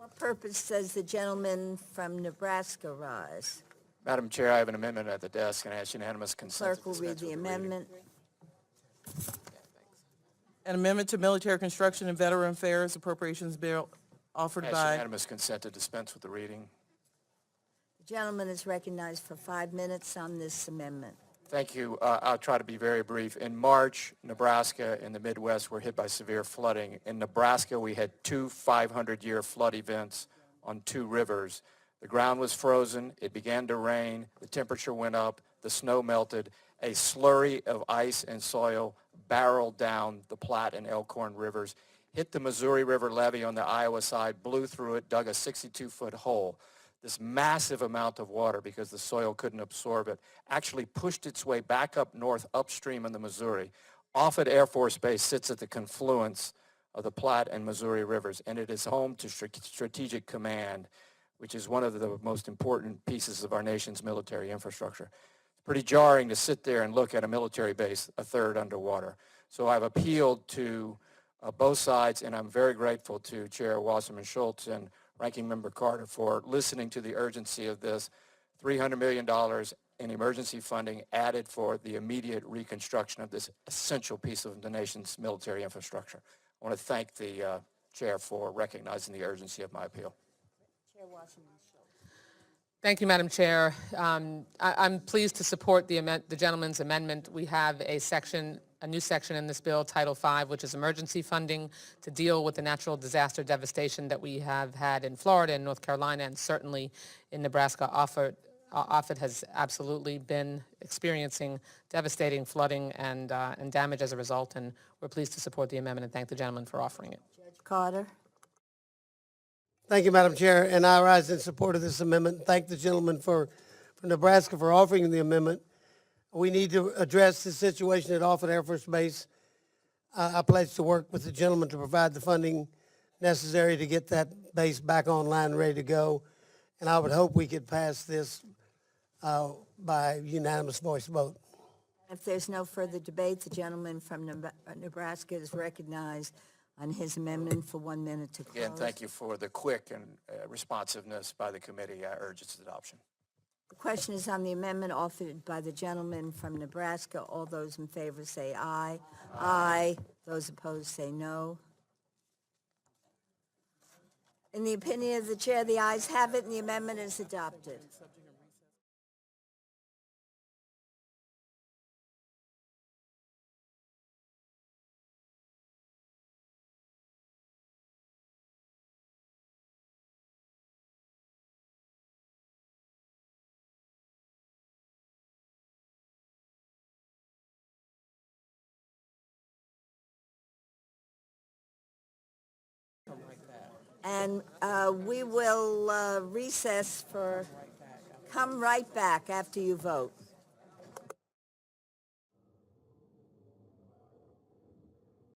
What purpose does the gentleman from Nebraska rise? Madam Chair, I have an amendment at the desk and I ask unanimous consent Clerk to will read dispense the with the reading. amendment. An amendment to Military Construction and Veteran Affairs Appropriations Bill offered I ask by, unanimous consent to dispense with the reading. The gentleman is recognized for 5 minutes on this amendment. Thank you. I'll try to be very brief. In March, Nebraska and the Midwest were hit by severe flooding. In Nebraska, we had two 500-year flood events on two rivers. The ground was frozen. It began to rain. The temperature went up. The snow melted. A slurry of ice and soil barreled down the Platte and Elkhorn rivers, hit the Missouri River levee on the Iowa side, blew through it, dug a 62-foot hole. This massive amount of water, because the soil couldn't absorb it, actually pushed its way back up north upstream in the Missouri. Offutt Air Force Base sits at the confluence of the Platte and Missouri rivers, and it is home to Strategic Command, which is one of the most important pieces of our nation's military infrastructure. It's pretty jarring to sit there and look at a military base a third underwater. So I've appealed to both sides, and I'm very grateful to Chair Wasserman Schultz and Ranking Member Carter for listening to the urgency of this. $300 million in emergency funding added for the immediate reconstruction of this essential piece of the nation's military infrastructure. I want to thank the Chair for recognizing the urgency of my appeal. Chair Wasserman Schultz. Thank you, Madam Chair. I'm pleased to support the gentleman's amendment. We have a new section in this bill, Title V, which is emergency funding to deal with the natural disaster devastation that we have had in Florida and North Carolina, and certainly in Nebraska. Offutt has absolutely been experiencing devastating flooding and damage as a result, and we're pleased to support the amendment and thank the gentleman for offering it. Judge Carter. Thank you, Madam Chair, and I rise in support of this amendment. Thank the gentleman from Nebraska for offering the amendment. We need to address the situation at Offutt Air Force Base. I pledge to work with the gentleman to provide the funding necessary to get that base back online and ready to go. And I would hope we could pass this by unanimous voice vote. If there's no further debate, the gentleman from Nebraska is recognized on his amendment for 1 minute to close. Again, thank you for the quick and responsiveness by the committee. I urge its adoption. The question is on the amendment offered by the gentleman from Nebraska. All those in favor say aye. Aye. Those opposed say no. In the opinion of the chair, the ayes have it and the amendment is adopted. And we will recess come right back after you vote.